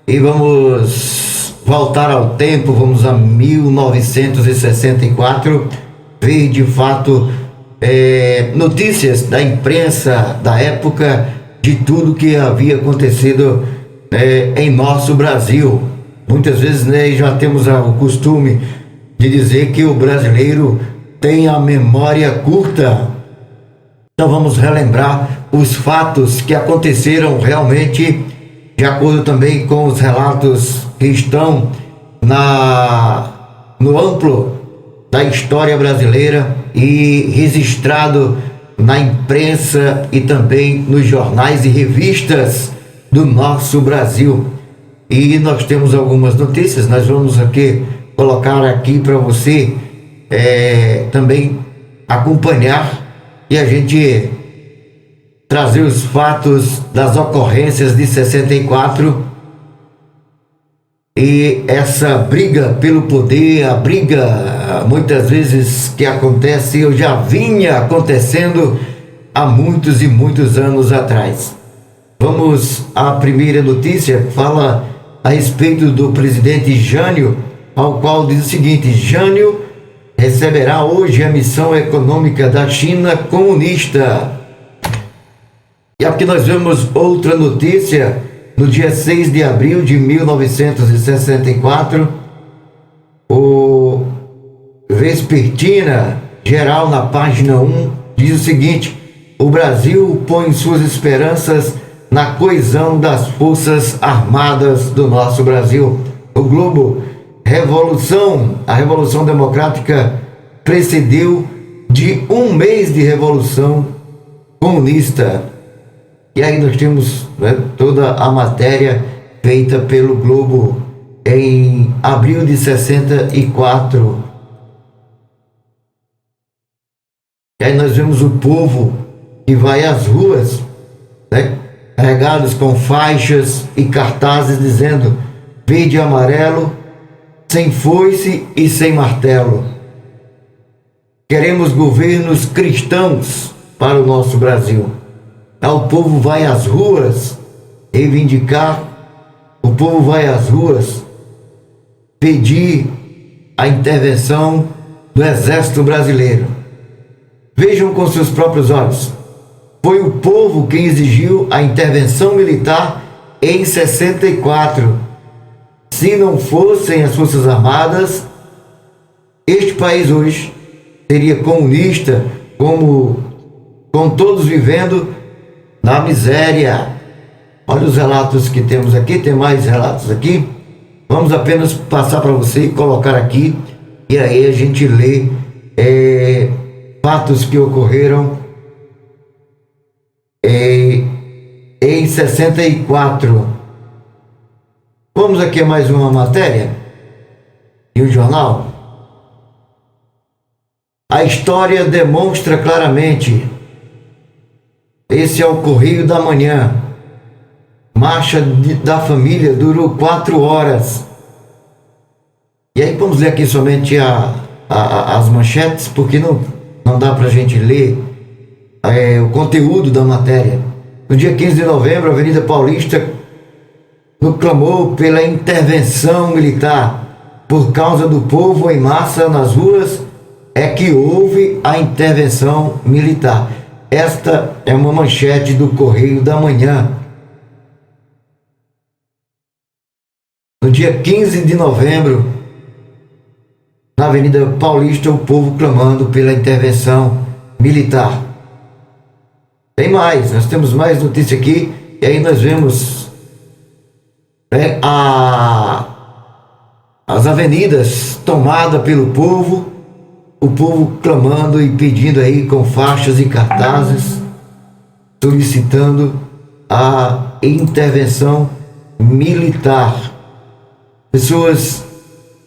E vamos voltar ao tempo, vamos a 1964, ver de fato notícias da imprensa da época de tudo que havia acontecido em nosso Brasil. Muitas vezes, já temos o costume de dizer que o brasileiro tem a memória curta. Então vamos relembrar os fatos que aconteceram realmente, de acordo também com os relatos que estão no amplo da história brasileira e registrado na imprensa e também nos jornais e revistas do nosso Brasil. E nós temos algumas notícias, nós vamos aqui colocar aqui para você também acompanhar e a gente trazer os fatos das ocorrências de 64 e essa briga pelo poder, a briga muitas vezes que acontece, eu já vinha acontecendo há muitos e muitos anos atrás. Vamos à primeira notícia, fala a respeito do presidente Jânio, ao qual diz o seguinte: Jânio receberá hoje a missão econômica da China comunista. E aqui nós vemos outra notícia, no dia 6 de abril de 1964, o Vespertina Geral, na página 1, diz o seguinte: o Brasil põe suas esperanças na coesão das Forças Armadas do nosso Brasil. O Globo: a Revolução Democrática precedeu de um mês de Revolução Comunista. E aí nós temos toda a matéria feita pelo Globo em abril de 64. E aí nós vemos o povo que vai às ruas, carregados com faixas e cartazes dizendo verde e amarelo, sem foice e sem martelo. Queremos governos cristãos para o nosso Brasil. O povo vai às ruas reivindicar, o povo vai às ruas pedir a intervenção do Exército Brasileiro. Vejam com seus próprios olhos. Foi o povo quem exigiu a intervenção militar em 64. Se não fossem as Forças Armadas, este país hoje seria comunista, com todos vivendo na miséria. Olha os relatos que temos aqui, tem mais relatos aqui. Vamos apenas passar para você e colocar aqui, e aí a gente lê fatos que ocorreram em 64. Vamos aqui a mais uma matéria e o jornal. A história demonstra claramente. Esse é o Correio da Manhã. Marcha da família durou 4 horas. E aí vamos ler aqui somente as manchetes, porque não dá para a gente ler o conteúdo da matéria. No dia 15 de novembro, a Avenida Paulista clamou pela intervenção militar. Por causa do povo em massa nas ruas, é que houve a intervenção militar. Esta é uma manchete do Correio da Manhã. No dia 15 de novembro, na Avenida Paulista, o povo clamando pela intervenção militar. Tem mais, nós temos mais notícia aqui, e aí nós vemos as avenidas tomadas pelo povo, o povo clamando e pedindo aí com faixas e cartazes, solicitando a intervenção militar. Pessoas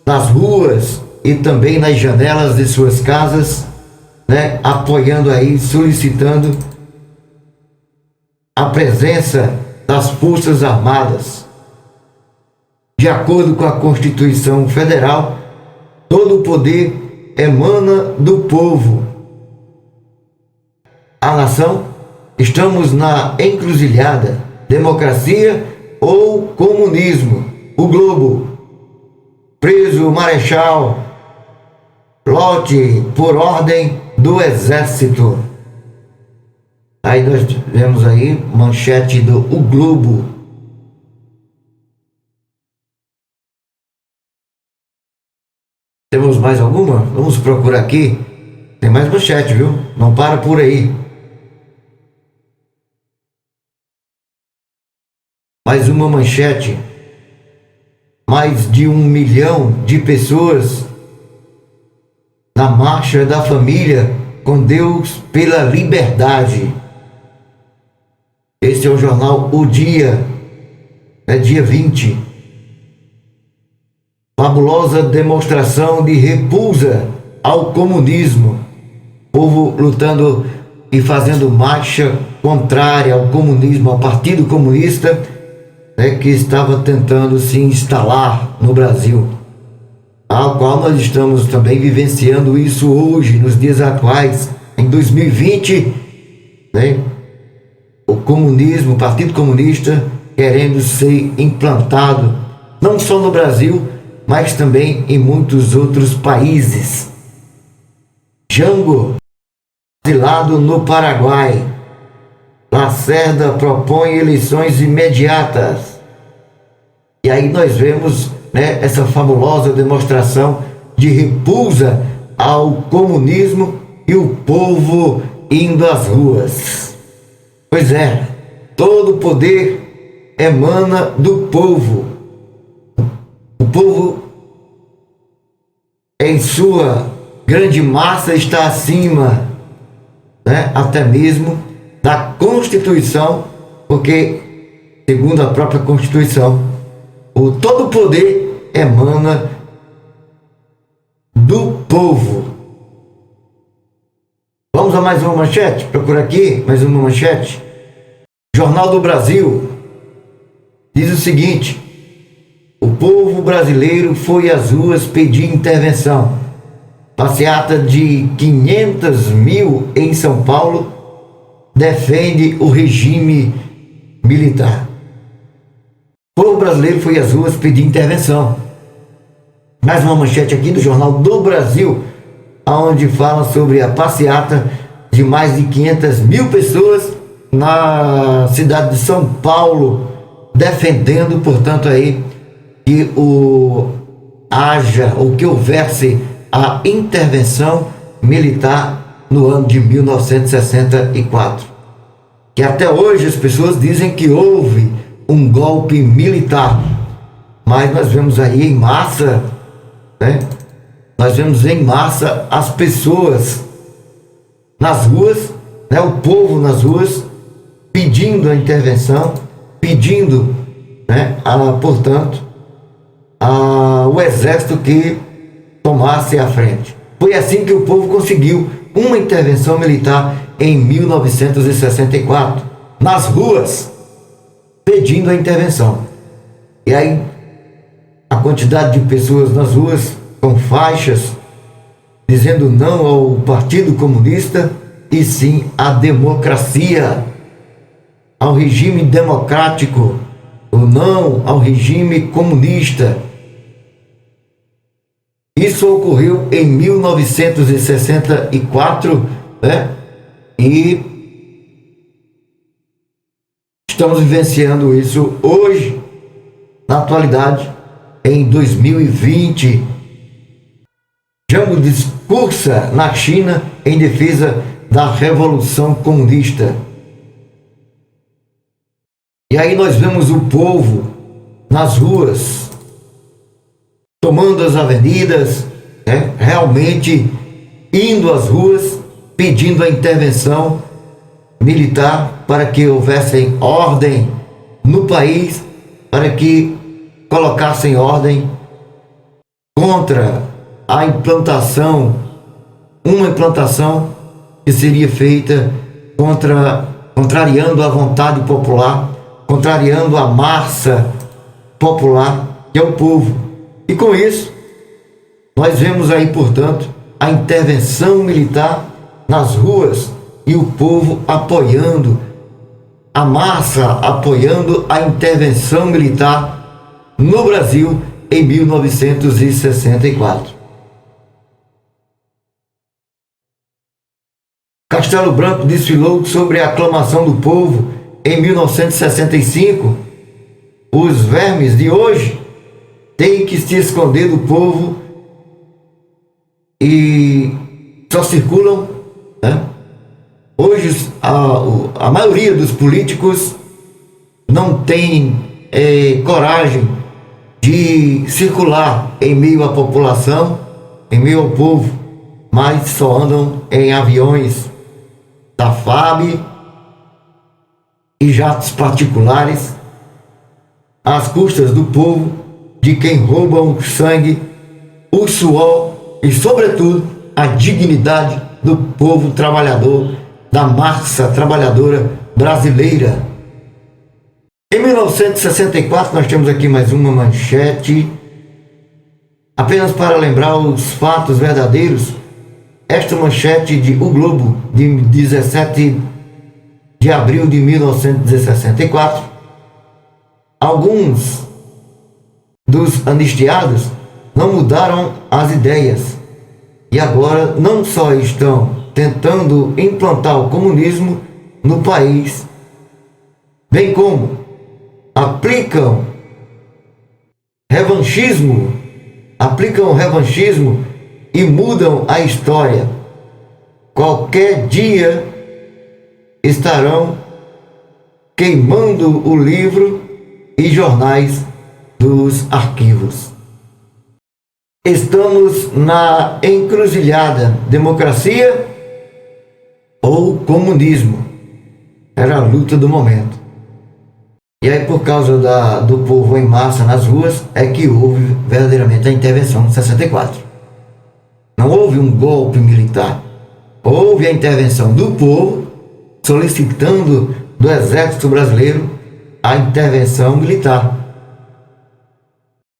nas ruas e também nas janelas de suas casas, apoiando aí, solicitando a presença das Forças Armadas. De acordo com a Constituição Federal, todo o poder emana do povo. A nação, estamos na encruzilhada: democracia ou comunismo. O Globo, preso o Marechal Lott por ordem do Exército. Aí nós vemos aí manchete do O Globo. Temos mais alguma? Vamos procurar aqui. Tem mais manchete, viu? Não para por aí. Mais uma manchete. Mais de 1 milhão de pessoas na Marcha da Família com Deus pela Liberdade. Esse é o jornal O Dia, dia 20. Fabulosa demonstração de repulsa ao comunismo. Povo lutando e fazendo marcha contrária ao comunismo, ao Partido Comunista, que estava tentando se instalar no Brasil, ao qual nós estamos também vivenciando isso hoje, nos dias atuais, em 2020, o comunismo, o Partido Comunista, querendo ser implantado, não só no Brasil, mas também em muitos outros países. Jango, exilado no Paraguai. Lacerda propõe eleições imediatas. E aí nós vemos essa fabulosa demonstração de repulsa ao comunismo e o povo indo às ruas. Pois é, todo o poder emana do povo. O povo, em sua grande massa, está acima, até mesmo da Constituição, porque, segundo a própria Constituição, todo o poder emana do povo. Vamos a mais uma manchete? Procura aqui mais uma manchete. Jornal do Brasil diz o seguinte: o povo brasileiro foi às ruas pedir intervenção. Passeata de 500 mil em São Paulo defende o regime militar. O povo brasileiro foi às ruas pedir intervenção. Mais uma manchete aqui do Jornal do Brasil, onde fala sobre a passeata de mais de 500 mil pessoas na cidade de São Paulo, defendendo, portanto, aí que que houvesse a intervenção militar no ano de 1964. Que até hoje as pessoas dizem que houve um golpe militar, mas nós vemos aí em massa, nós vemos em massa as pessoas nas ruas, o povo nas ruas, pedindo a intervenção, pedindo, portanto, o exército que tomasse a frente. Foi assim que o povo conseguiu uma intervenção militar em 1964, nas ruas, pedindo a intervenção. E aí, a quantidade de pessoas nas ruas com faixas dizendo não ao Partido Comunista e sim à democracia, ao regime democrático, ou não ao regime comunista. Isso ocorreu em 1964, e estamos vivenciando isso hoje, na atualidade, em 2020. Jango discursa na China em defesa da Revolução Comunista. E aí nós vemos o povo nas ruas, tomando as avenidas, realmente indo às ruas, pedindo a intervenção militar para que houvesse ordem no país, para que colocassem ordem contra a implantação, uma implantação que seria feita contrariando a vontade popular, contrariando a massa popular, que é o povo. E com isso, nós vemos aí, portanto, a intervenção militar nas ruas e o povo apoiando a massa apoiando a intervenção militar no Brasil em 1964. Castelo Branco desfilou sobre a aclamação do povo em 1965. Os vermes de hoje têm que se esconder do povo e só circulam, né? Hoje a maioria dos políticos não tem coragem de circular em meio à população, em meio ao povo, mas só andam em aviões da FAB e jatos particulares às custas do povo, de quem roubam o sangue, o suor e, sobretudo, a dignidade do povo trabalhador, da massa trabalhadora brasileira. Em 1964, nós temos aqui mais uma manchete. Apenas para lembrar os fatos verdadeiros, esta manchete de O Globo, de 17 de abril de 1964, alguns dos anistiados não mudaram as ideias e agora não só estão tentando implantar o comunismo no país, bem como aplicam revanchismo e mudam a história. Qualquer dia estarão queimando o livro e jornais dos arquivos. Estamos na encruzilhada: democracia ou comunismo? Era a luta do momento. E aí, por causa do povo em massa nas ruas, é que houve verdadeiramente a intervenção de 64. Não houve um golpe militar. Houve a intervenção do povo solicitando do Exército Brasileiro a intervenção militar.